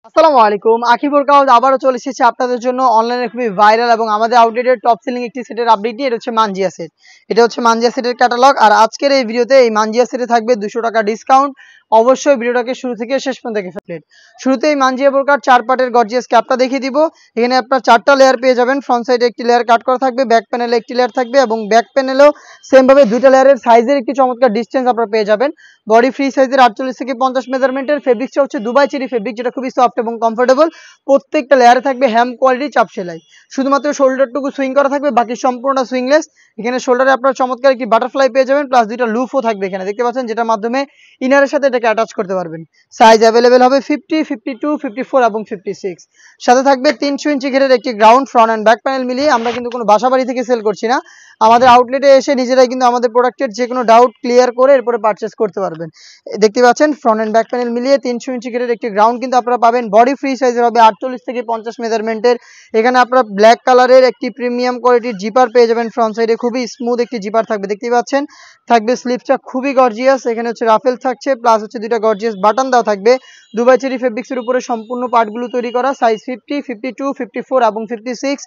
আসসালামু আলাইকুম। আকিব ওয়ার্কআউট আবারও চলে এসেছে আপনাদের জন্য অনলাইনে খুবই ভাইরাল এবং আমাদের আউটডেটেড টপ সেলিং একটি সেটের আপডেট নিয়ে। এটা হচ্ছে মানজিয়া সেট। এটা হচ্ছে মানজিয়া সেটের ক্যাটালগ। আর আজকের এই ভিডিওতে এই মানজিয়া সেটে থাকবে 200 টাকা ডিসকাউন্ট। অবশ্যই ভিডিওটাকে শুরু থেকে শেষ পর্যন্ত দেখে ফেলবেন। শুরুতে এই মানজিয়া ওয়ার্কআউট 4 পার্টের গর্জিয়াস ক্যাপটা দেখিয়ে দিব। এখানে আপনার 4টা লেয়ার পেয়ে যাবেন। ফ্রন্ট সাইডে একটি লেয়ার কাট করা থাকবে, ব্যাক প্যানেলে একটি লেয়ার থাকবে এবং ব্যাক প্যানেলেও সেম ভাবে 2টা লেয়ারের সাইজের একটি চমৎকার ডিসটেন্স আপনারা পেয়ে যাবেন। বডি ফ্রি সাইজের 48 থেকে 50 মেজারমেন্টের ফেব্রিকটা হচ্ছে দুবাই চেরি ফেব্রিক, যেটা খুবই সফট এবং কমফোর্টেবল। প্রত্যেকটা লেয়ারে থাকবে হ্যাম কোয়ালিটি চাপ সেলাই। শুধুমাত্র শোল্ডারটুকু সুইং করা থাকবে, বাকি সম্পূর্ণটা সুইংলেস। এখানে শোল্ডারে আপনারা চমৎকার একটি বাটারফ্লাই পেয়ে যাবেন, প্লাস 2টা লুফও থাকবে এখানে দেখতে পাচ্ছেন, যেটার মাধ্যমে ইনারের সাথে এটাকে অ্যাটাচ করতে পারবেন। সাইজ অ্যাভেলেবেল হবে 50, 52, 54 এবং 56। সাথে থাকবে 300 ইঞ্চি ঘেরের একটি ground, front and back panel মিলিয়ে। আমরা কিন্তু কোনো বাসাবাড়ি থেকে সেল করছি না, আমাদের আউটলেটে এসে নিজেরাই কিন্তু আমাদের প্রোডাক্টের যে কোনো ডাউট ক্লিয়ার করে এরপরে পারচেস করতে পারবেন। দেখতে পাচ্ছেন ফ্রন্ট অ্যান্ড ব্যাক প্যানেল মিলিয়ে 300 ইঞ্চি ঘেরের একটি গ্রাউন্ড কিন্তু আপনারা পাবেন। বডি ফ্রি সাইজের হবে 48 থেকে 50 মেজারমেন্টের। এখানে আপনারা ব্ল্যাক কালারের একটি প্রিমিয়াম কোয়ালিটির জিপার পেয়ে যাবেন। ফ্রন্ট সাইডে খুবই স্মুথ একটি জিপার থাকবে, দেখতেই পাচ্ছেন। থাকবে স্লিপসটা খুবই গর্জিয়াস। এখানে হচ্ছে রাফেল থাকছে, প্লাস হচ্ছে 2টা গর্জিয়াস বাটন দেওয়া থাকবে। দুবাই চেরি ফেব্রিক্সের উপরে সম্পূর্ণ পার্টগুলো তৈরি করা। সাইজ 50, 52, 54 এবং 56।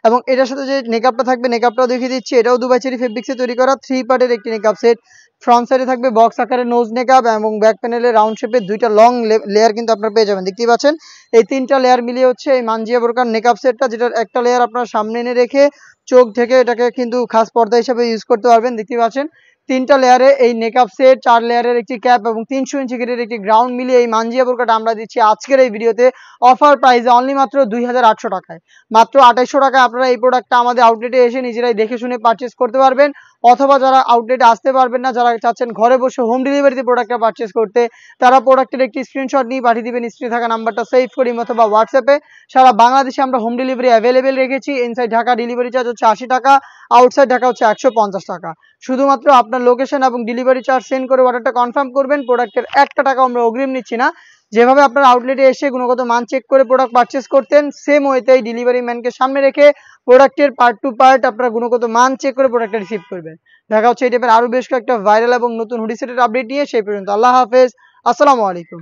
এবং এটার সাথে যে নেকআপটা থাকবে, নেকআপটাও দেখিয়ে দিচ্ছি। এটাও দুবাই চেরি ফেব্রিক্সে তৈরি করা 3 পার্টের একটি নেকআপ সেট। ফ্রন্ট সাইডে থাকবে বক্স আকারের নোজ নেকআপ এবং ব্যাক প্যানেলে রাউন্ড শেপের 2টা লং লেয়ার কিন্তু আপনারা পেয়ে যাবেন, দেখতেই পাচ্ছেন। এই 3টা লেয়ার মিলিয়ে হচ্ছে এই মানজিয়া বোরকার নেকআপ সেটটা, যেটার একটা লেয়ার আপনারা সামনে এনে রেখে চোখ ঢেকে এটাকে কিন্তু খাস পর্দা হিসেবে ইউজ করতে পারবেন, দেখতেই পাচ্ছেন। 3টা লেয়ারে এই নেকআপ সেট, 4 লেয়ারের একটি ক্যাপ এবং 300 ইঞ্চি ঘেরের একটি গ্রাউন্ড মিলিয়ে এই মানজিয়া বোরকাটা আমরা দিচ্ছি আজকের এই ভিডিওতে অফার প্রাইসে অনলি মাত্র 2800 টাকায়। মাত্র 2800 টাকায় আপনারা এই প্রোডাক্টটা আমাদের আউটলেটে এসে নিজেরাই দেখে শুনে পারচেস করতে পারবেন। অথবা যারা আউটলেটে আসতে পারবেন না, যারা চাচ্ছেন ঘরে বসে হোম ডেলিভারিতে প্রোডাক্টটা পারচেস করতে, তারা প্রোডাক্টের একটি স্ক্রিনশট নিয়ে পাঠিয়ে দিবেন স্ক্রিনে থাকা নাম্বারটা সেভ করি অথবা হোয়াটসঅ্যাপে। সারা বাংলাদেশে আমরা হোম ডেলিভারি অ্যাভেলেবেল রেখেছি। ইনসাইড ঢাকা ডেলিভারি চার্জ হচ্ছে 80 টাকা, আউটসাইড ঢাকা হচ্ছে 150 টাকা। শুধুমাত্র আপনার লোকেশন এবং ডেলিভারি চার্জ সেন্ড করে অর্ডারটা কনফার্ম করবেন। প্রোডাক্টের একটা টাকা আমরা অগ্রিম নিচ্ছি না। যেভাবে আপনার আউটলেটে এসে গুণগত মান চেক করে প্রোডাক্ট পারচেস করতেন, সেম ওয়েতেই ডেলিভারি ম্যানকে সামনে রেখে প্রোডাক্টের পার্ট টু পার্ট আপনারা গুণগত মান চেক করে প্রোডাক্টটা রিসিভ করবেন। দেখা হচ্ছে এই টাইপের আরও বেশ কয়েকটা ভাইরাল এবং নতুন হুডি সেটের আপডেট নিয়ে। সেই পর্যন্ত আল্লাহ হাফেজ, আসসালামু আলাইকুম।